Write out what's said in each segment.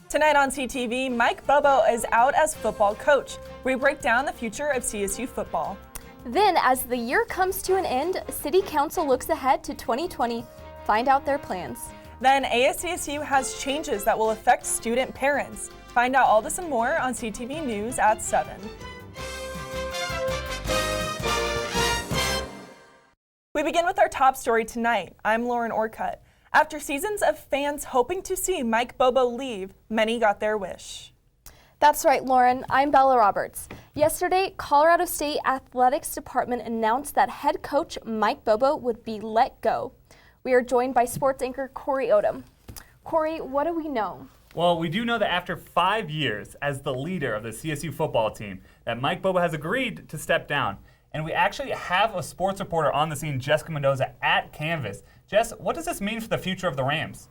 Tonight on CTV, Mike Bobo is out as football coach. We break down the future of CSU football. Then, as the year comes to an end, City Council looks ahead to 2020. Find out their plans. Then ASCSU has changes that will affect student parents. Find out all this and more on CTV News at 7. We begin with our top story tonight. I'm Lauryn Orcutt. After seasons of fans hoping to see Mike Bobo leave, many got their wish. That's right, Lauren. I'm Bella Roberts. Yesterday, Colorado State Athletics Department announced that head coach Mike Bobo would be let go. We are joined by sports anchor Corey Odom. Corey, what do we know? Well, we do know that after 5 years as the leader of the CSU football team, that Mike Bobo has agreed to step down. And we actually have a sports reporter on the scene, Jessica Mendoza, at Canvas. Jess, what does this mean for the future of the Rams?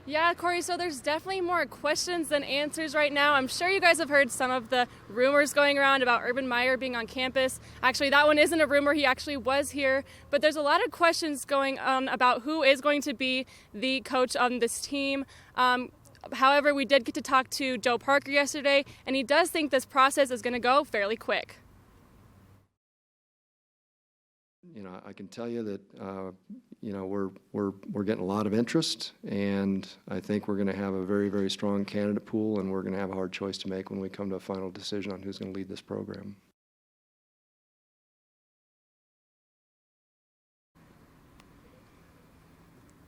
Yeah, Corey, so there's definitely more questions than answers right now. I'm sure you guys have heard some of the rumors going around about Urban Meyer being on campus. Actually, that one isn't a rumor. He actually was here. But there's a lot of questions going on about who is going to be the coach on this team. However, we did get to talk to Joe Parker yesterday, and he does think this process is going to go fairly quick. You know, I can tell you that, we're getting a lot of interest, and I think we're going to have a very, very strong candidate pool, and we're going to have a hard choice to make when we come to a final decision on who's going to lead this program.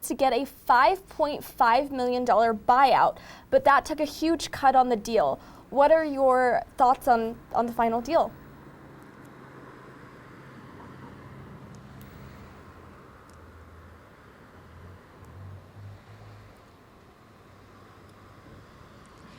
To get a $5.5 million buyout, but that took a huge cut on the deal. What are your thoughts on the final deal?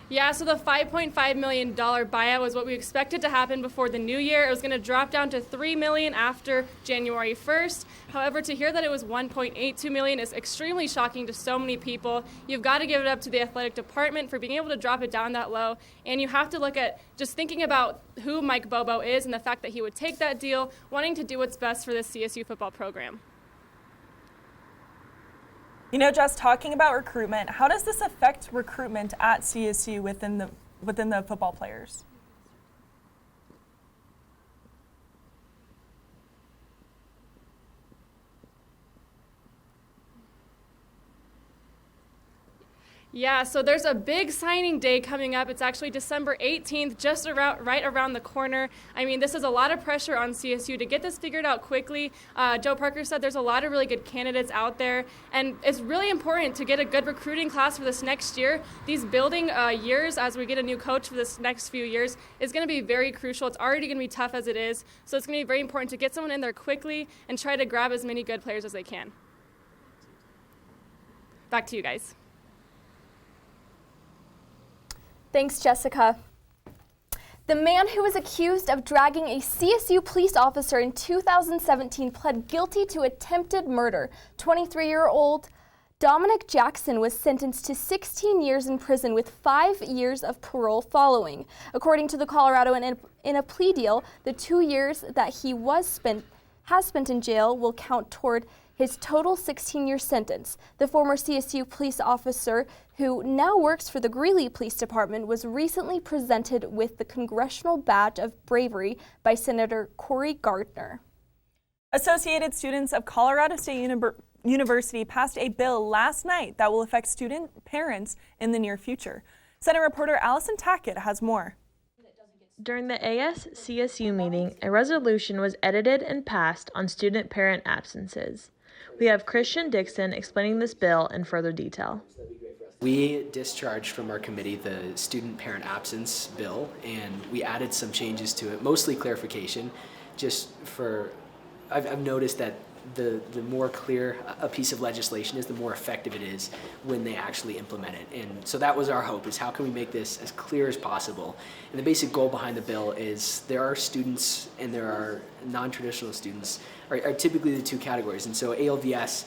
Yeah, so the $5.5 million buyout was what we expected to happen before the new year. It was going to drop down to $3 million after January 1st. However, to hear that it was $1.82 million is extremely shocking to so many people. You've got to give it up to the athletic department for being able to drop it down that low. And you have to look at just thinking about who Mike Bobo is and the fact that he would take that deal, wanting to do what's best for this CSU football program. You know, just talking about recruitment, how does this affect recruitment at CSU within the football players? Yeah, so there's a big signing day coming up. It's actually December 18th, just right around the corner. I mean, this is a lot of pressure on CSU to get this figured out quickly. Joe Parker said there's a lot of really good candidates out there, and it's really important to get a good recruiting class for this next year. These building years, as we get a new coach for this next few years, is going to be very crucial. It's already going to be tough as it is, so it's going to be very important to get someone in there quickly and try to grab as many good players as they can. Back to you guys. Thanks, Jessica. The man who was accused of dragging a CSU police officer in 2017 pled guilty to attempted murder. 23-year-old Dominic Jackson was sentenced to 16 years in prison with 5 years of parole following. According to the Colorado, in a plea deal, the 2 years that he has spent in jail will count toward his total 16-year sentence. The former CSU police officer, who now works for the Greeley Police Department, was recently presented with the Congressional Badge of Bravery by Senator Cory Gardner. Associated Students of Colorado State University passed a bill last night that will affect student parents in the near future. Senate reporter Alyson Tackitt has more. During the ASCSU meeting, a resolution was edited and passed on student parent absences. We have Christian Dixon explaining this bill in further detail. We discharged from our committee the student parent absence bill, and we added some changes to it, mostly clarification. I've noticed that the more clear a piece of legislation is, the more effective it is when they actually implement it. And so that was our hope, is how can we make this as clear as possible. And the basic goal behind the bill is there are students and there are non-traditional students are typically the two categories. And so ALVS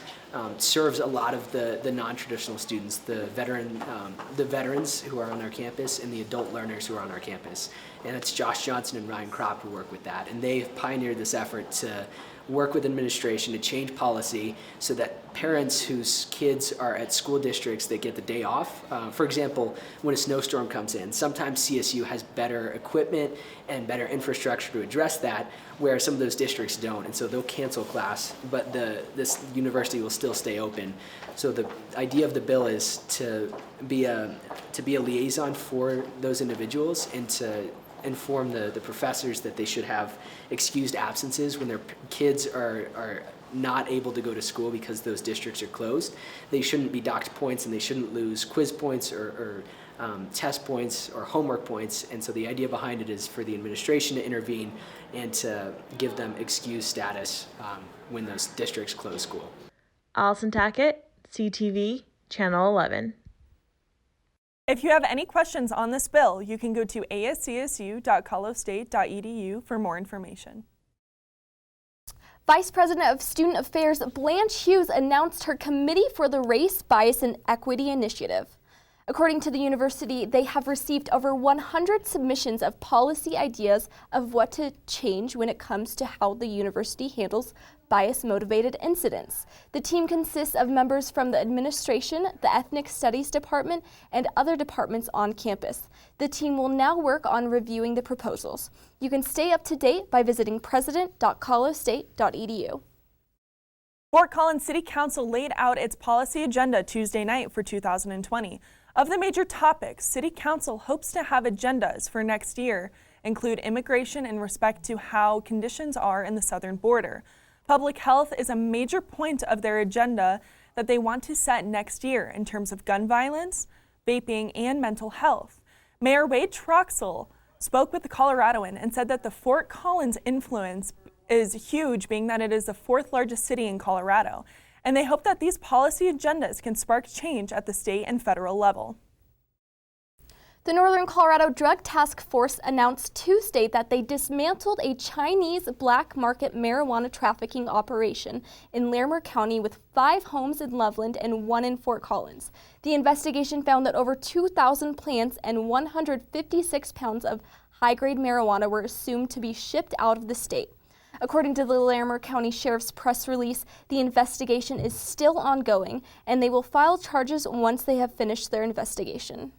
serves a lot of the non-traditional students, the veterans who are on our campus and the adult learners who are on our campus. And it's Josh Johnson and Ryan Kropp who work with that. And they've pioneered this effort to work with administration to change policy so that parents whose kids are at school districts that get the day off, for example, when a snowstorm comes in, sometimes CSU has better equipment and better infrastructure to address that, where some of those districts don't, and so they'll cancel class, but this university will still stay open. So the idea of the bill is to be a liaison for those individuals and to inform the professors that they should have excused absences when their kids are not able to go to school because those districts are closed. They shouldn't be docked points and they shouldn't lose quiz points or test points or homework points. And so the idea behind it is for the administration to intervene and to give them excused status when those districts close school. Alyson Tackitt, CTV, Channel 11. If you have any questions on this bill, you can go to ascsu.colostate.edu for more information. Vice President of Student Affairs Blanche Hughes announced her Committee for the Race, Bias, and Equity Initiative. According to the university, they have received over 100 submissions of policy ideas of what to change when it comes to how the university handles bias-motivated incidents. The team consists of members from the administration, the Ethnic Studies Department, and other departments on campus. The team will now work on reviewing the proposals. You can stay up to date by visiting president.colostate.edu. Fort Collins City Council laid out its policy agenda Tuesday night for 2020. Of the major topics, City Council hopes to have agendas for next year include immigration in respect to how conditions are in the southern border. Public health is a major point of their agenda that they want to set next year in terms of gun violence, vaping, and mental health. Mayor Wade Troxel spoke with the Coloradoan and said that the Fort Collins influence is huge, being that it is the fourth largest city in Colorado. And they hope that these policy agendas can spark change at the state and federal level. The Northern Colorado Drug Task Force announced Tuesday that they dismantled a Chinese black market marijuana trafficking operation in Larimer County with 5 homes in Loveland and 1 in Fort Collins. The investigation found that over 2,000 plants and 156 pounds of high-grade marijuana were assumed to be shipped out of the state. According to the Larimer County Sheriff's press release, the investigation is still ongoing, and they will file charges once they have finished their investigation.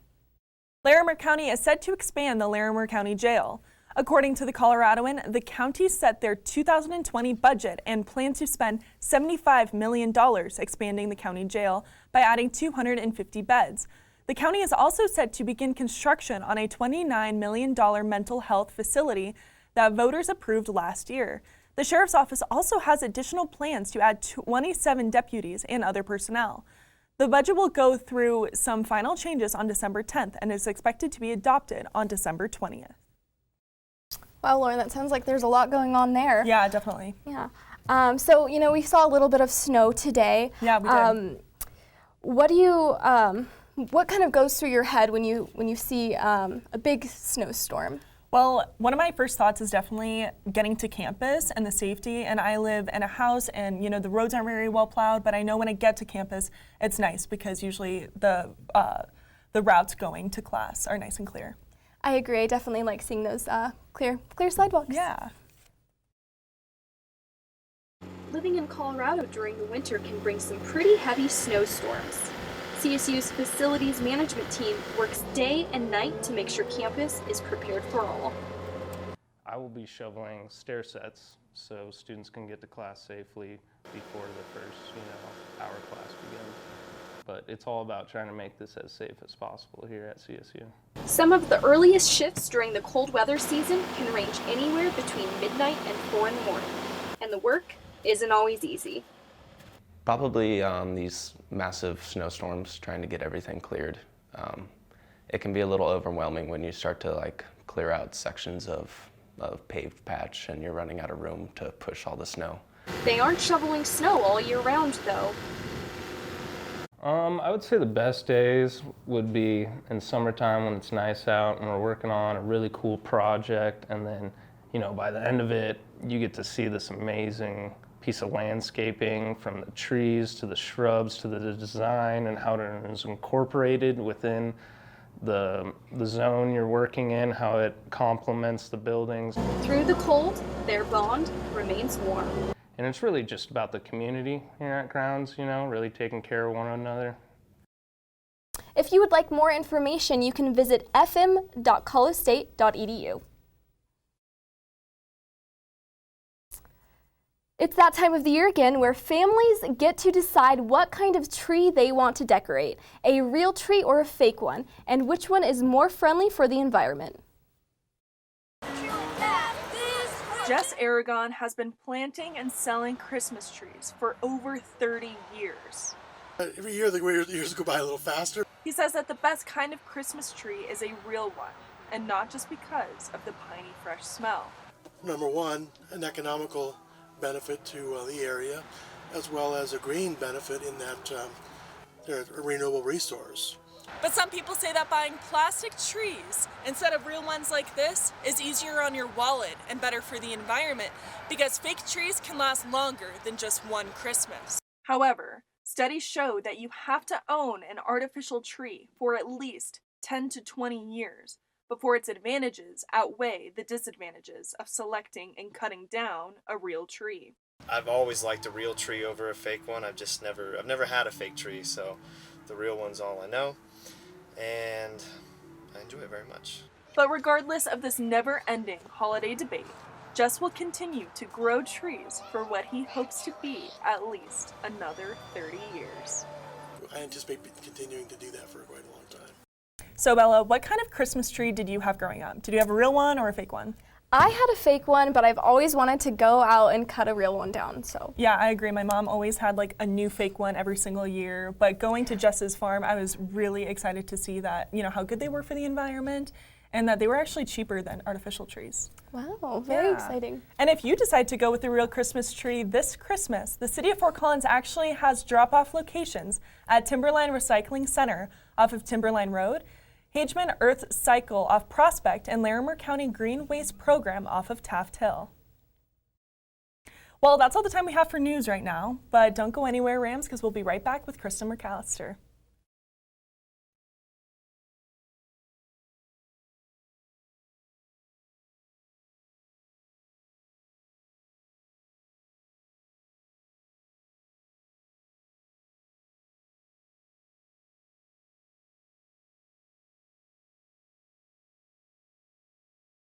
Larimer County is set to expand the Larimer County Jail. According to the Coloradoan, the county set their 2020 budget and plan to spend $75 million expanding the county jail by adding 250 beds. The county is also set to begin construction on a $29 million mental health facility that voters approved last year. The Sheriff's Office also has additional plans to add 27 deputies and other personnel. The budget will go through some final changes on December 10th and is expected to be adopted on December 20th. Wow, Lauren, that sounds like there's a lot going on there. Yeah, definitely. Yeah. So, you know, we saw a little bit of snow today. Yeah, we did. What kind of goes through your head when you see a big snowstorm? Well, one of my first thoughts is definitely getting to campus and the safety. And I live in a house and, you know, the roads aren't very well plowed, but I know when I get to campus, it's nice because usually the routes going to class are nice and clear. I agree. I definitely like seeing those clear sidewalks. Yeah. Living in Colorado during the winter can bring some pretty heavy snowstorms. CSU's facilities management team works day and night to make sure campus is prepared for all. I will be shoveling stair sets so students can get to class safely before the first, hour class begins. But it's all about trying to make this as safe as possible here at CSU. Some of the earliest shifts during the cold weather season can range anywhere between midnight and 4 in the morning. And the work isn't always easy. Probably these massive snowstorms, trying to get everything cleared. It can be a little overwhelming when you start to clear out sections of paved patch and you're running out of room to push all the snow. They aren't shoveling snow all year round though. I would say the best days would be in summertime when it's nice out and we're working on a really cool project, and then by the end of it you get to see this amazing piece of landscaping, from the trees to the shrubs to the design and how it is incorporated within the zone you're working in, how it complements the buildings. Through the cold, their bond remains warm. And it's really just about the community here at Grounds, you know, really taking care of one another. If you would like more information, you can visit fm.colostate.edu. It's that time of the year again where families get to decide what kind of tree they want to decorate, a real tree or a fake one, and which one is more friendly for the environment. Jess Aragon has been planting and selling Christmas trees for over 30 years. Every year the years go by a little faster. He says that the best kind of Christmas tree is a real one, and not just because of the piney fresh smell. Number one, an economical benefit to the area, as well as a green benefit in that they're a renewable resource. But some people say that buying plastic trees instead of real ones like this is easier on your wallet and better for the environment because fake trees can last longer than just one Christmas. However, studies show that you have to own an artificial tree for at least 10 to 20 years before its advantages outweigh the disadvantages of selecting and cutting down a real tree. I've always liked a real tree over a fake one. I've never had a fake tree, so the real one's all I know, and I enjoy it very much. But regardless of this never-ending holiday debate, Jess will continue to grow trees for what he hopes to be at least another 30 years. I anticipate continuing to do that for quite a long time. So Bella, what kind of Christmas tree did you have growing up? Did you have a real one or a fake one? I had a fake one, but I've always wanted to go out and cut a real one down, so. Yeah, I agree. My mom always had like a new fake one every single year, but going to Jess's farm, I was really excited to see that, you know, how good they were for the environment and that they were actually cheaper than artificial trees. Wow, very exciting. And if you decide to go with a real Christmas tree this Christmas, the City of Fort Collins actually has drop-off locations at Timberline Recycling Center off of Timberline Road, Hageman Earth Cycle off Prospect, and Larimer County Green Waste Program off of Taft Hill. Well, that's all the time we have for news right now, but don't go anywhere, Rams, because we'll be right back with Kristen McAllister.